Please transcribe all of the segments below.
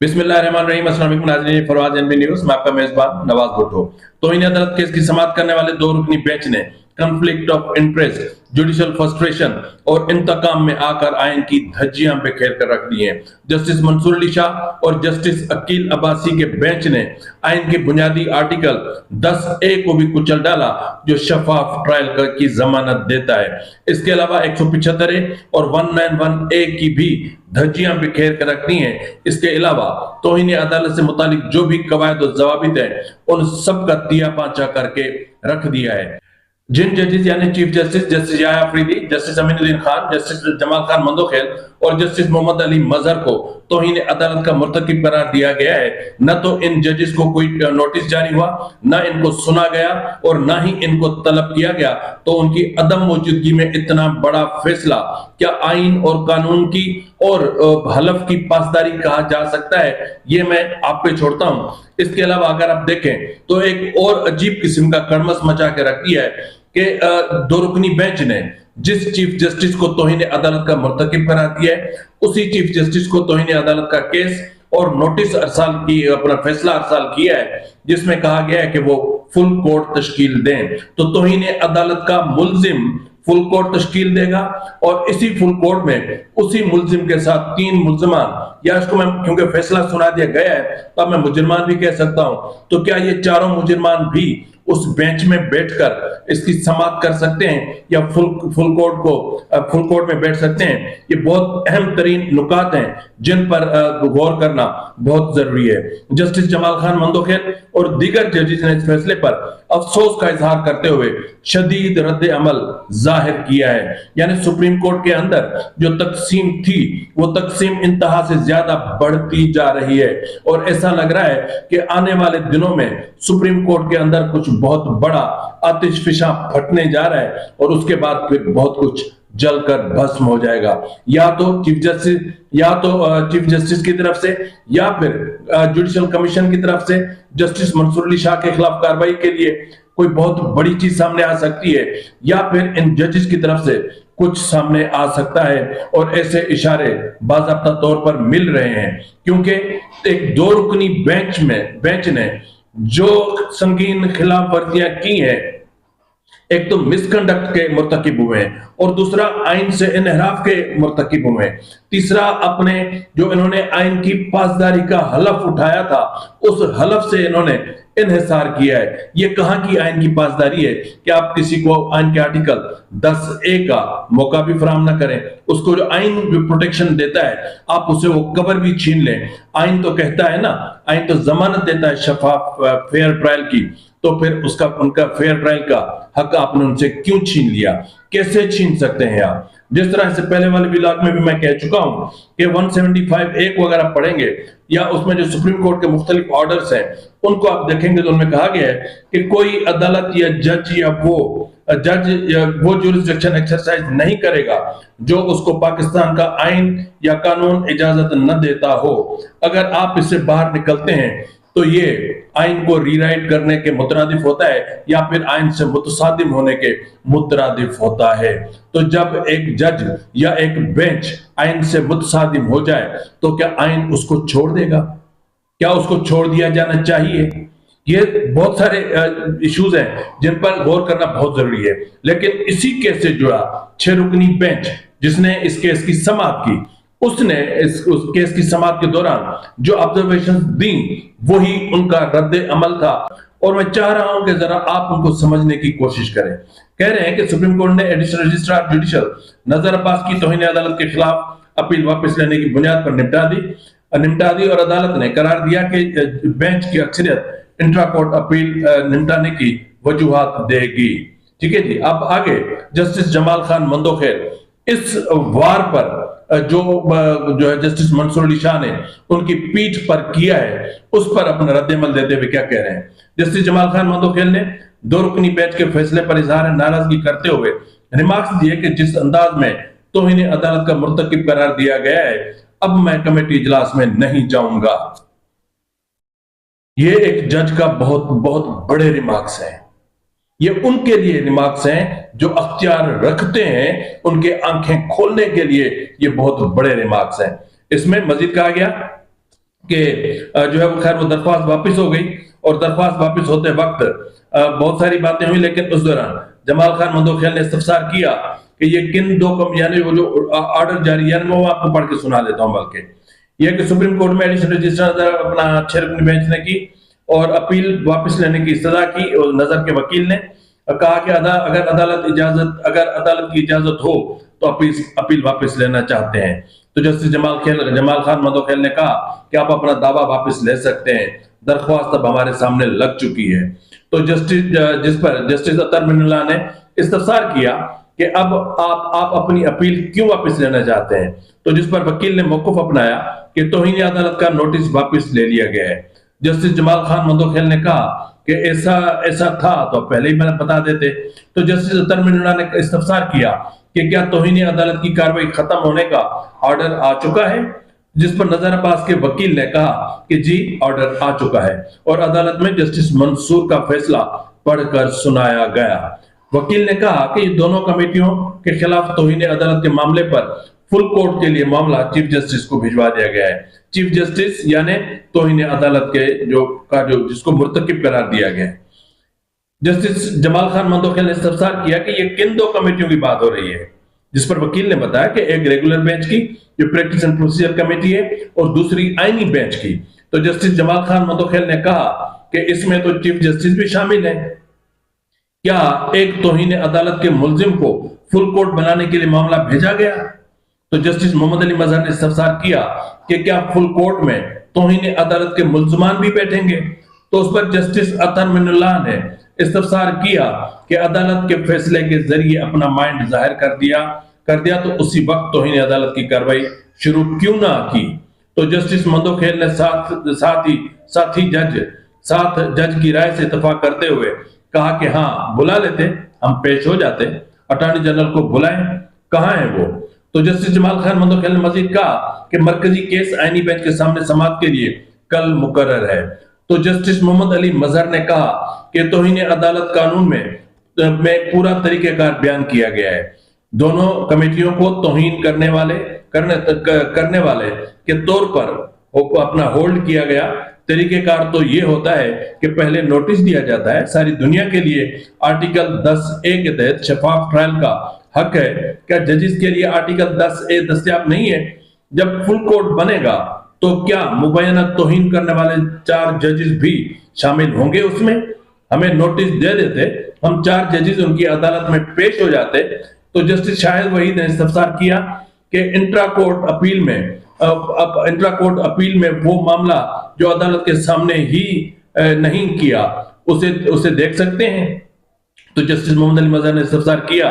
बिस्मिल्लाहिर्रहमानिर्रहीम। अस्सलाम वालेकुम नाज़रीन, फरवाद एनबी न्यूज़ में आपका मेजबान नवाज भुट्टो। तौहीन अदालत केस की समाअत करने वाले दो रुकनी बेंच ने conflict of interest, judicial frustration और इंतकाम में आकर आइन की धज्जियां बिखेर कर रख दी हैं। जस्टिस मंसूर अली शाह और जस्टिस अकील अब्बासी के बेंच ने आइन के बुनियादी आर्टिकल 10A को भी कुचल डाला, जो शफाफ ट्रायल की जमानत देता है। इसके अलावा 175A और 191A की भी धज्जियां बिखेर कर रखनी है। इसके अलावा तौहीन अदालत से मुतालिक जो भी कवायद और जवाबित है, उन सब का तिया पांचा करके रख दिया है। जिन जजेस यानी chief justice justice Yahya Afridi, justice Aminuddin Khan, justice Jamal Khan Mandokhel और जस्टिस मोहम्मद अली मजहर को तौहीन अदालत का मुर्तकिब करार दिया गया है। न तो इन जजेस को कोई नोटिस जारी हुआ, न इनको सुना गया और न ही इनको तलब किया गया। तो उनकी अदम मौजूदगी में इतना बड़ा फैसला क्या आइन और कानून की और हलफ की पासदारी कहा जा सकता है? ये मैं आप पे छोड़ता हूं। इसके अलावा अगर आप देखें तो एक और अजीब किस्म का कड़मस मचा के रख दिया है कि दो रुकनी बेंच ने जिस चीफ जस्टिस को तौहीन अदालत का मुर्तकिब करा दिया है, उसी चीफ जस्टिस को तौहीन अदालत का केस और नोटिस अरसाल की अपना फैसला अरसाल किया है, जिसमें कहा गया है कि वो फुल कोर्ट तश्कील दें। तो तौहीन अदालत का मुल्जिम फुल कोर्ट तश्कील देगा और इसी फुल कोर्ट में उसी मुल्जिम के साथ 3 मुल्जिमान, या इसको मैं क्योंकि फैसला सुना दिया गया है तब मैं मुजरिमान भी कह सकता हूं, तो क्या ये चारों मुजरिमान भी उस बेंच में बैठकर इसकी समाअत कर सकते हैं या फुल कोर्ट में बैठ सकते हैं? ये बहुत अहम तरीन नुकात हैं जिन पर गौर करना बहुत जरूरी है। जस्टिस जमाल खान मंदोखेल और दीगर जजेस ने इस फैसले पर अफसोस का इजहार करते हुए शदीद रद्द अमल जाहिर किया है। यानी सुप्रीम कोर्ट के अंदर जो तकसीम थी, वो तकसीम इंतहा से ज्यादा बढ़ती जा रही है और ऐसा लग रहा है कि आने वाले दिनों में सुप्रीम कोर्ट के अंदर कुछ बहुत बड़ा आतिशफिशा फटने जा रहा है और उसके बाद फिर बहुत कुछ जलकर भस्म हो जाएगा। या तो चीफ जस्टिस की तरफ से या फिर जुडिशियल कमीशन की तरफ से जस्टिस मंसूर अली शाह के खिलाफ कार्रवाई के लिए कोई बहुत बड़ी चीज सामने आ सकती है, या फिर इन जजेस की तरफ से कुछ सामने आ सकता है और ऐसे इशारे बाज़ाब्ता तौर पर मिल रहे हैं, क्योंकि एक दो रुकनी बेंच ने जो संगीन खिलाफ वर्जियां की हैं, एक तो मिसकंडक्ट के मुर्तकिब हुए हैं और दूसरा आइन से इनहराफ के मुर्तकिब हुए हैं, तीसरा अपने जो इन्होंने आइन की पासदारी का हलफ उठाया था, उस हलफ से इन्होंने इन्हिसार किया है। ये कहां की आइन की पासदारी है कि आप किसी को आइन के आर्टिकल 10A का मौका भी फराहम ना करें, उसको जो आइन जो प्रोटेक्शन देता है आप उसे वो कवर भी छीन लें। आइन तो कहता है ना, आइन तो जमानत देता है शफाफ फेयर ट्रायल की, तो फिर उनका फेयर ट्रायल का हक आपने उनसे क्यों छीन लिया? कैसे छीन सकते हैं आप? जिस तरह से पहले वाले विलाग में भी मैं कह चुका हूं कि 175A को अगर आप पढ़ेंगे या उसमें जो सुप्रीम कोर्ट के मुख्तलिफ ऑर्डर्स हैं उनको आप देखेंगे तो उनमें कहा गया है कि कोई अदालत या जज या वो जुरिसडिक्शन एक्सरसाइज नहीं करेगा जो उसको पाकिस्तान का आइन या कानून इजाजत न देता हो। अगर आप इससे बाहर निकलते हैं तो ये आइन को रीराइट करने के मुतरादिफ होता है या फिर आइन से मुतसादिम होने के मुतरादिफ होता है। तो जब एक जज या एक बेंच आइन से मुतसादिम हो जाए तो क्या आइन उसको छोड़ देगा? क्या उसको छोड़ दिया जाना चाहिए? ये बहुत सारे इश्यूज हैं जिन पर गौर करना बहुत जरूरी है। लेकिन इसी केस से जुड़ा 6 रुकनी बेंच जिसने इस केस की समाअत की, उसने उस केस की समाअत के दौरान जो ऑब्जर्वेशंस दी वही उनका रद्द अमल था और मैं चाह रहा हूं कि जरा आप उनको समझने की कोशिश करें। कह रहे हैं कि सुप्रीम कोर्ट ने एडिशनल रजिस्ट्रार जुडिशियल नजर अब्बास की तौहीन अदालत के खिलाफ अपील वापस लेने की बुनियाद पर निपटा दी और अदालत ने करार दिया कि बेंच की अक्सरियत इंट्रा कोर्ट अपील निपटाने की वजूहात देगी। ठीक है जी। अब आगे जस्टिस जमाल खान मंदोखेल इस वार पर जो है जस्टिस मंसूर अली शाह ने उनकी पीठ पर किया है, उस पर अपना रद्द-ए-अमल देते हुए क्या कह रहे हैं? जस्टिस जमाल खान मंदोखेल ने दो रुकनी बेंच के फैसले पर इजहार नाराजगी करते हुए रिमार्क्स दिए कि जिस अंदाज में तौहीन अदालत का मुर्तकिब करार दिया गया है, अब मैं कमेटी इजलास में नहीं जाऊंगा। ये एक जज का बहुत बहुत बड़े रिमार्क्स हैं। ये उनके लिए रिमार्क्स हैं जो अख्तियार रखते हैं, उनके आंखें खोलने के लिए ये बहुत बड़े रिमार्क्स हैं। इसमें मजीद कहा गया कि जो है वो खैर वो दरख्वास्त वापस हो गई, और दरख्वास्त वापस होते वक्त बहुत सारी बातें हुई, लेकिन उस दौरान जमाल खान मंदोखेल ने इस्तफसार किया कि ये किन दो कम यानी वो जो ऑर्डर जारी, यानी मैं वो आपको पढ़ के सुना देता हूँ बल्कि, यह कि सुप्रीम कोर्ट में एडिशनल रजिस्ट्रार अपना 6 रुकनी बेंच ने की और अपील वापस लेने की सजा की, और नजर के वकील ने कहा कि अगर अदालत की इजाजत हो तो अपील वापस लेना चाहते हैं। तो जस्टिस जमाल खान मंदोखेल ने कहा कि आप अपना दावा वापस ले सकते हैं, दरख्वास्त अब हमारे सामने लग चुकी है। तो जिस पर जस्टिस अतर मिनुल्लाह ने इस्तफसार किया कि अब आप अपनी अपील क्यों वापस लेना चाहते हैं, तो जिस पर वकील ने मौकूफ अपनाया कि तौहीन अदालत का नोटिस वापस ले लिया गया है। जस्टिस जमाल खान मंदोखेल ने कहा कि ऐसा था तो पहले ही मैंने बता देते। तो जस्टिस अतर मिनुल्लाह ने इस्तफसार किया कि क्या तौहीन अदालत की कार्रवाई खत्म होने का ऑर्डर आ चुका है, जिस पर नजर अब्बास के वकील ने कहा कि जी ऑर्डर आ चुका है, और अदालत में जस्टिस मंसूर का फैसला पढ़कर सुनाया गया। वकील ने कहा कि ये दोनों कमेटियों के खिलाफ तौहीन अदालत के मामले पर फुल कोर्ट के लिए मामला चीफ जस्टिस को भिजवा दिया गया है। चीफ जस्टिस यानी तौहीन अदालत के जो जिसको मुर्तकिब करार दिया गया है। जस्टिस जमाल खान मंदोखेल ने इस्तफसार किया कि ये किन दो कमेटियों की बात हो रही है, जिस पर वकील ने बताया कि एक रेगुलर बेंच की जो प्रैक्टिस एंड प्रोसीजर कमेटी है, और दूसरी आईनी बेंच की। तो जस्टिस जमाल खान मंदोखेल ने कहा कि इसमें तो चीफ जस्टिस भी शामिल है। क्या एक तौहीन अदालत के मुल्जिम को फुल कोर्ट बनाने के लिए मामला भेजा गया? तो जस्टिस मोहम्मद अली मजहर ने इस्तफसार किया कि क्या फुल कोर्ट में तौहीन अदालत के मुल्जिमान भी बैठेंगे? तो उस पर जस्टिस अतर मिनुल्लाह ने इस्तफसार किया कि अदालत के फैसले के जरिए अपना माइंड जाहिर कर दिया तो उसी वक्त तौहीन अदालत की कार्रवाई शुरू क्यों ना की। तो जस्टिस मंदोखेल ने साथ जज की राय से इत्तेफाक करते हुए कहा कि हाँ बुला लेते, हम पेश हो जाते, अटॉर्नी जनरल को बुलाएं, कहां है वो। तो जस्टिस जमाल खान मंदोखेल ने मजीद कहा कि मरकजी केस आईनी बेंच के सामने समाअत के लिए कल मुकर्रर है। तो जस्टिस मोहम्मद अली मजहर ने कहा कि तौहीन अदालत कानून में पूरा तरीकेकार बयान किया गया है। दोनों कमेटियों को तौहीन करने वाले के तौर पर अपना होल्ड किया गया। तरीकेकार तो ये होता है कि पहले नोटिस दिया जाता है। सारी दुनिया के लिए आर्टिकल 10A के तहत शफाफ ट्रायल का हक है। क्या जजेस के लिए आर्टिकल 10A दस्तयाब नहीं है? जब फुल कोर्ट बनेगा तो क्या मुबैना तौहीन करने वाले 4 जजेस भी शामिल होंगे उसमें? हमें नोटिस दे देते, हम 4 जजेस उनकी अदालत में पेश हो जाते। तो जस्टिस शाहिद वहीद ने इस्तफसार किया कि इंट्रा कोर्ट अपील में वो मामला जो अदालत के सामने ही नहीं किया उसे देख सकते हैं। तो जस्टिस मोहम्मद अली मजहर ने इस्तफसार किया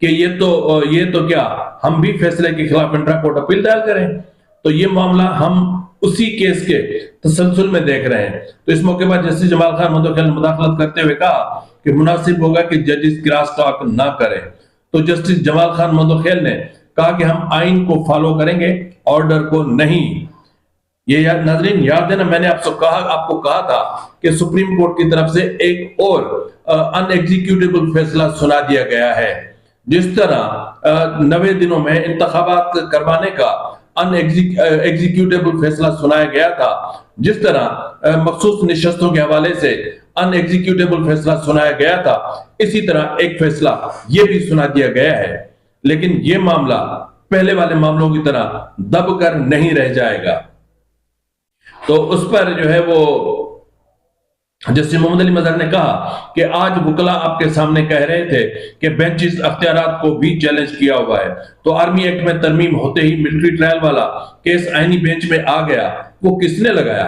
कि ये तो क्या हम भी फैसले के खिलाफ इंट्रा कोर्ट अपील दायर करें? तो ये मामला हम उसी केस के तसलसल में देख रहे हैं। तो इस मौके पर जस्टिस जमाल खान मंदोखेल ने मुदाखलत करते हुए कहा कि मुनासिब होगा कि जजेस क्रॉस टॉक ना करें। तो जस्टिस जमाल खान मंदोखेल ने कहा कि हम आइन को फॉलो करेंगे, ऑर्डर को नहीं। ये नाजरीन याद है ना, मैंने आपको कहा था कि सुप्रीम कोर्ट की तरफ से एक और अनएग्जीक्यूटेबल फैसला सुना दिया गया है। जिस तरह 90 दिनों में इंतखाबात करवाने का अनएग्जीक्यूटेबल फैसला सुनाया गया था, जिस तरह मखसूस निशस्तों के हवाले से अनएग्जीक्यूटेबल फैसला सुनाया गया था, इसी तरह एक फैसला यह भी सुना दिया गया है। लेकिन यह मामला पहले वाले मामलों की तरह दब कर नहीं रह जाएगा। तो उस पर जो है वो जस्टिस मोहम्मद अली मजहर ने कहा कि आज वकला आपके सामने कह रहे थे कि बेंचेस अख्तियारात को भी चैलेंज किया हुआ है। तो आर्मी एक्ट में तरमीम होते ही मिलिट्री ट्रायल वाला केस आईनी बेंच में आ गया, वो किसने लगाया?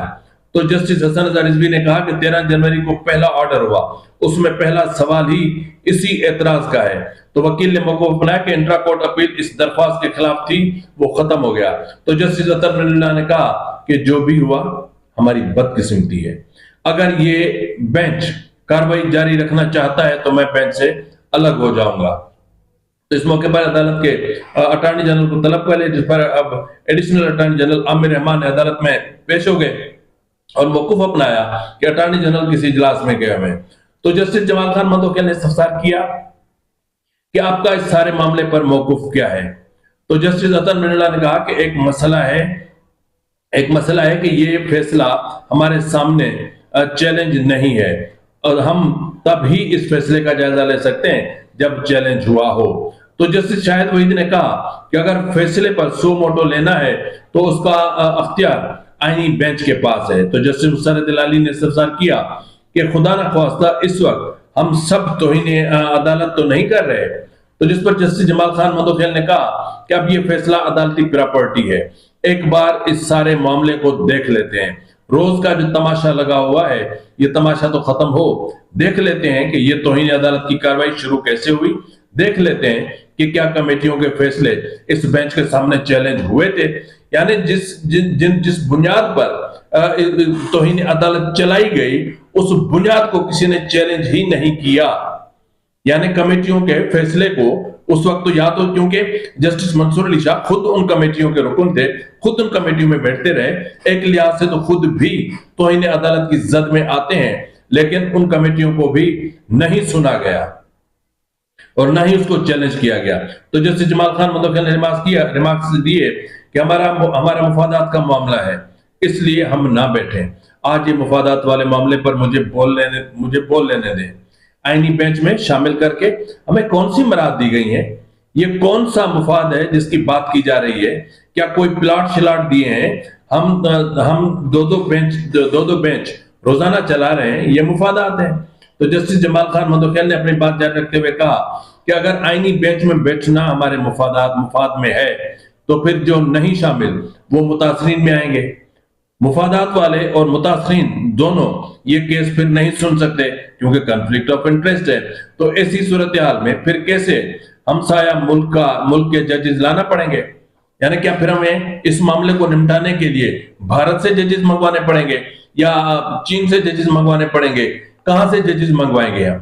तो जस्टिस हसन रजा रिजवी ने कहा कि 13 जनवरी को पहला ऑर्डर हुआ, उसमें पहला सवाल ही इसी एतराज का है। तो वकील ने मौक़िफ़ अपनाया कि इंट्रा कोर्ट अपील इस दरख्वास्त के खिलाफ थी, वो खत्म हो गया। तो जस्टिस अतर मिनुल्लाह ने कहा कि जो भी हुआ हमारी बदकिस्मती है। अगर ये बेंच कार्रवाई जारी रखना चाहता है तो मैं बेंच से अलग हो जाऊंगा। तो इस मौके पर अदालत के अटॉर्नी जनरल को तलब कर लिया, जिस पर अब additional attorney general Aamir Rahman अदालत में पेश हो गए और मौकूफ अपनाया कि अटॉर्नी जनरल किसी इजलास में गए हुए। तो जस्टिस जमाल खान मंदोखेल ने इस्तफसार किया कि आपका इस सारे मामले पर मौकूफ क्या है? तो जस्टिस अतर मिनुल्लाह ने कहा कि एक मसला है एक मसला है कि ये फैसला हमारे सामने चैलेंज नहीं है और हम तब ही इस फैसले का जायजा ले सकते हैं जब चैलेंज हुआ हो। तो जस्टिस शाहिद वहीद ने कहा कि अगर फैसले पर सो मोटो लेना है तो उसका अख्तियार आईनी बेंच के पास है। तो जस्टिस मुसर्रत इलाही ने इस्तफसार किया कि खुदा न ख्वास्ता इस वक्त हम सब तौहीन अदालत तो नहीं कर रहे। तो जिस पर जस्टिस जमाल खान मंदोखेल ने कहा कि अब ये फैसला अदालती प्रॉपर्टी है, एक बार इस सारे मामले को देख लेते हैं, रोज का जो तमाशा लगा हुआ है ये तमाशा तो खत्म हो, देख लेते हैं कि ये तौहीन अदालत की कार्रवाई शुरू कैसे हुई, देख लेते हैं कि क्या कमेटियों के फैसले इस बेंच के सामने चैलेंज हुए थे। यानी जिस बुनियाद पर तौहीन अदालत चलाई गई उस बुनियाद को किसी ने चैलेंज ही नहीं किया। यानी कमेटियों के फैसले को उस वक्त तो या तो क्योंकि जस्टिस मंसूर अली शाह खुद उन कमेटियों के रुकन थे, खुद उन कमेटियों में बैठते रहे, एक लिहाज से तो खुद भी तौहीन अदालत की जद में आते हैं, लेकिन उन कमेटियों को भी नहीं सुना गया और ना ही उसको चैलेंज किया गया। तो जस्टिस जमाल खान मंदोखेल ने रिमार्क्स दिए कि हमारा मुफादात का मामला है, इसलिए हम ना बैठे। आज ये मुफादात वाले मामले पर मुझे बोल लेने दें। आईनी बेंच में शामिल करके हमें कौन सी मराद दी गई हैं? ये कौन सा मुफाद है जिसकी बात की जा रही है? क्या कोई प्लाट शिलाट दिए हैं? हम दो बेंच रोजाना चला रहे हैं, ये मुफादात है। तो जस्टिस जमाल खान मंदोखेल ने अपनी बात जारी रखते हुए कहा कि अगर आईनी बेंच में बैठना हमारे मुफाद में है तो फिर जो नहीं शामिल वो मुतासरीन में आएंगे। मुफादात वाले और मुतासरीन दोनों ये केस फिर नहीं सुन सकते क्योंकि कॉन्फ्लिक्ट ऑफ इंटरेस्ट है। तो ऐसी सूरत हाल में फिर कैसे हमसाया मुल्क के जजेस लाना पड़ेंगे? यानी क्या फिर हमें इस मामले को निपटाने के लिए भारत से जजेस मंगवाने पड़ेंगे या चीन से जजेस मंगवाने पड़ेंगे? कहां से जजेस मंगवाएंगे हम?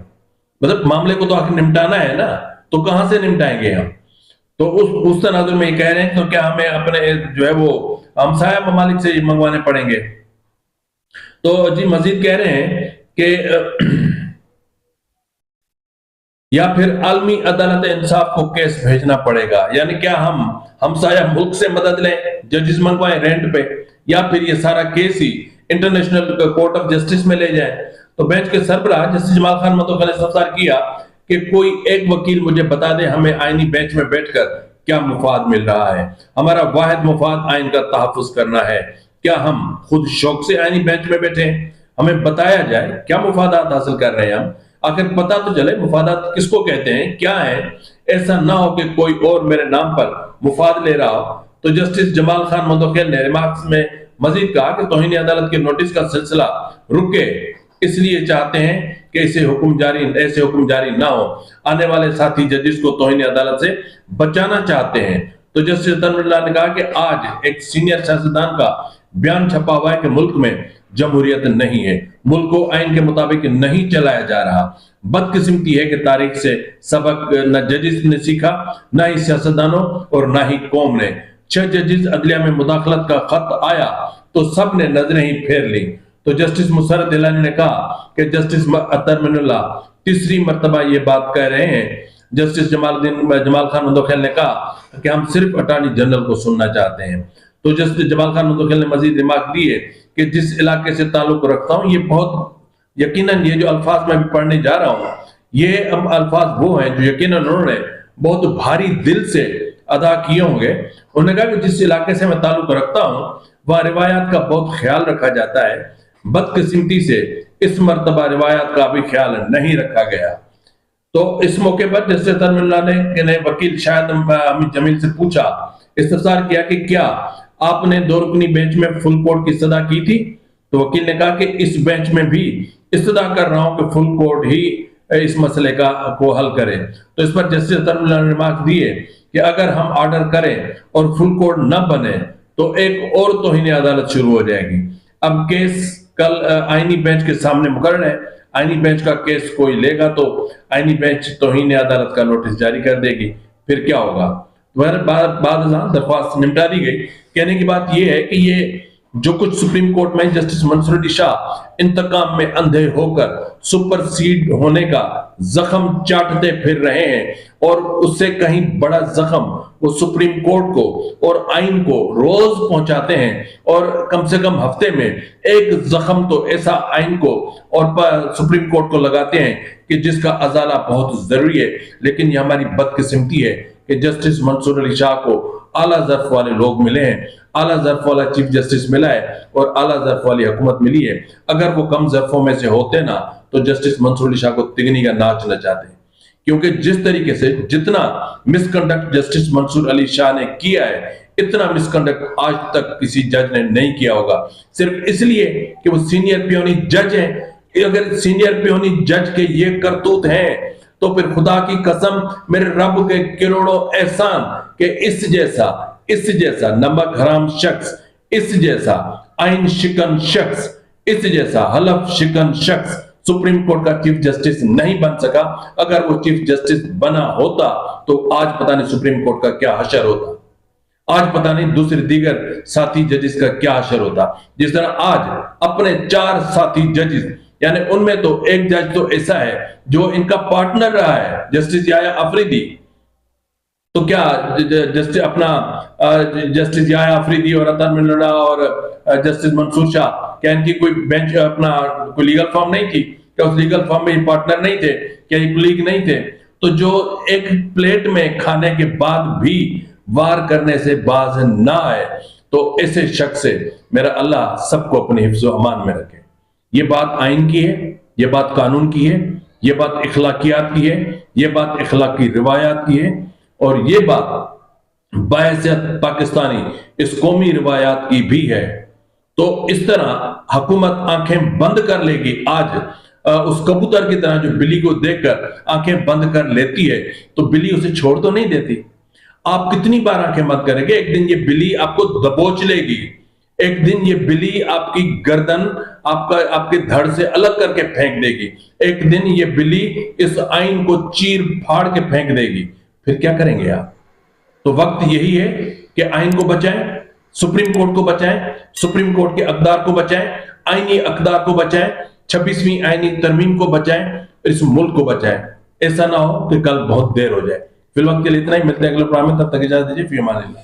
मतलब मामले को तो आखिर निपटाना है ना, तो कहां से निपटाएंगे हम? तो उस तनाजुर में ये कह रहे हैं तो क्या हमें अपने जो है वो हमसाया ममालिक से मंगवाने पड़ेंगे? तो जी मजीद कह रहे हैं कि या फिर आलमी अदालत इंसाफ को केस भेजना पड़ेगा। यानी क्या हम हमसाया मुल्क से मदद लें, जजेस मंगवाएं रेंट पे, या फिर ये सारा case he international court of justice में ले जाएं? तो बेंच के सरबराह जस्टिस जमाल खान मंदोखेल ने इस्तफसार किया कि कोई एक वकील मुझे बता दे हमें आईनी बेंच में बैठकर क्या मुफाद मिल रहा है। हमारा वाहिद मुफाद आइन का तहफ्फुज करना है। क्या हम खुद शौक से आईनी बेंच में बैठे? हमें बताया जाए क्या मुफादात हासिल कर रहे हैं हम, आखिर पता तो चले मुफादात किसको कहते हैं, क्या है। ऐसा ना हो कि कोई और मेरे नाम पर मुफाद ले रहा हो। तो जस्टिस जमाल खान मंदोखेल ने रिमार्क्स में मजीद कहा कि तौहीन अदालत के नोटिस का सिलसिला रुके, इसलिए चाहते हैं कि ऐसे हुक्म जारी ना हो। आने वाले साथी जजेस को तौहीन अदालत से बचाना चाहते हैं। तो जस्टिस तनवीरुल्लाह ने कहा कि आज एक सीनियर सियासतदान का बयान छपा हुआ है कि मुल्क में जमहूरियत नहीं है, मुल्क को आइन के मुताबिक नहीं चलाया जा रहा। बदकिस्मती है कि तारीख से सबक न जजेस ने सीखा, न ही सियासतदानों और न ही कौम ने। 6 जजेस अदलिया में मुदाखलत का खत आया तो सब ने नजरें ही फेर ली। तो जस्टिस मुसर्रत इलाही ने कहा कि जस्टिस अतर मिनुल्लाह तीसरी मर्तबा ये बात कह रहे हैं। जस्टिस जमाल खान मंदोखेल ने कहा कि हम सिर्फ अटॉर्नी जनरल को सुनना चाहते हैं। तो जस्टिस जमाल खान मंदोखेल ने मजीद रिमार्क दिए कि जिस इलाके से ताल्लुक रखता हूं, ये बहुत यकीनन ये जो अल्फाज मैं भी पढ़ने जा रहा हूं, ये अल्फाज वो हैं जो यकीनन उन्होंने बहुत भारी दिल से अदा किए होंगे। उन्होंने कहा कि जिस इलाके से मैं ताल्लुक रखता हूं वह रिवायात का बहुत ख्याल रखा जाता है। बदकिस्मती से इस मर्तबा रिवायात का भी ख्याल नहीं रखा गया। तो इस मौके पर जस्टिस तनवीरुल्लाह ने वकील शाहिद अमीद जमील से पूछा, इस्तफसार किया कि क्या आपने 2 रुकनी बेंच में फुल कोर्ट की इस्तदा की थी? तो वकील ने कहा कि इस बेंच में भी इस्तदा कर रहा हूं कि फुल कोर्ट ही इस मसले को हल करे। तो इस पर जस्टिस तनवीरुल्लाह ने रिमार्क दिए कि अगर हम ऑर्डर करें और फुल कोर्ट न बने तो एक और तौहीन अदालत शुरू हो जाएगी। अब केस कल आईनी बेंच के सामने मुकर्रर है, आईनी बेंच का केस कोई लेगा तो आईनी बेंच तौहीन अदालत का नोटिस जारी कर देगी, फिर क्या होगा? बाद दरख्वास्त निपटा दी गई। कहने की बात यह है कि ये जो कुछ सुप्रीम कोर्ट में जस्टिस मंसूर अली शाह इंतकाम में अंधे होकर सुपरसीड होने का जख्म चाटते फिर रहे हैं, और उससे कहीं बड़ा जख्म वो सुप्रीम कोर्ट को और आइन को रोज पहुंचाते हैं, और कम से कम हफ्ते में एक जख्म तो ऐसा आइन को और सुप्रीम कोर्ट को लगाते हैं कि जिसका अजाला बहुत जरूरी है। लेकिन ये हमारी बदकिस्मती है कि जस्टिस मंसूर अली शाह को आला ज़र्फ वाले लोग मिले हैं, आला ज़र्फ वाला चीफ जस्टिस मिला है और आला ज़र्फ वाली हुकूमत मिली है। अगर वो कम ज़र्फों में से होते ना तो जस्टिस मंसूर अली शाह को तिगनी का नाच नचाते, क्योंकि जिस तरीके से जितना मिसकंडक्ट जस्टिस मंसूर अली शाह ने किया है, इतना मिसकंडक्ट आज तक किसी जज ने नहीं किया होगा, सिर्फ इसलिए कि वो सीनियर पियोनी जज हैं। अगर सीनियर पियोनी जज के ये करतूत हैं तो फिर खुदा की कसम, मेरे रब के करोड़ों एहसान के इस जैसा नमक हराम शख्स, इस जैसा आइन शिकन शख्स, इस जैसा हलफ शिकन शख्स सुप्रीम कोर्ट का चीफ जस्टिस नहीं बन सका। अगर वो चीफ जस्टिस बना होता तो आज पता नहीं सुप्रीम कोर्ट का क्या हशर होता, आज पता नहीं दूसरे दीगर साथी जजेस का क्या हशर होता। जिस तरह आज अपने 4 साथी जजेस, यानी उनमें तो एक जज तो ऐसा है जो इनका पार्टनर रहा है, जस्टिस याया अफरीदी, तो क्या जस्टिस याया अफरीदी और अतन मिर्जा और जस्टिस मंसूर शाह, क्या इनकी कोई बेंच अपना कोई लीगल फॉर्म नहीं थी? क्या उस लीगल फॉर्म में पार्टनर नहीं थे? क्या ये कुलीग नहीं थे? तो जो एक प्लेट में खाने के बाद भी वार करने से बाज ना आए, तो ऐसे शख्स से मेरा अल्लाह सबको अपने हिफ्ज़ व अमान में रखे। ये बात आइन की है, ये बात कानून की है, ये बात इखलाकियात की है, ये बात इखलाकी रिवायात की है, और ये बात बायसियत पाकिस्तानी इस कौमी रिवायात की भी है। तो इस तरह हुकूमत आंखें बंद कर लेगी आज उस कबूतर की तरह जो बिल्ली को देखकर आंखें बंद कर लेती है, तो बिल्ली उसे छोड़ तो नहीं देती। आप कितनी बार आंखें बंद करेंगे, एक दिन ये बिल्ली आपको दबोच लेगी, एक दिन ये बिल्ली आपकी गर्दन आपके धड़ से अलग करके फेंक देगी, एक दिन ये बिल्ली इस आइन को चीर फाड़ के फेंक देगी। फिर क्या करेंगे आप? तो वक्त यही है कि आइन को बचाएं, सुप्रीम कोर्ट को बचाएं, सुप्रीम कोर्ट के अक़दार को बचाएं, आईनी अक़दार को बचाएं, 26वीं आईनी तरमीम को बचाएं, इस मुल्क को बचाएं। ऐसा ना हो कि कल बहुत देर हो जाए। फिलहाल के लिए इतना ही, मिलते हैं अगले प्रोग्राम में, तब तक इजाजत दीजिए। फी अमान अल्लाह।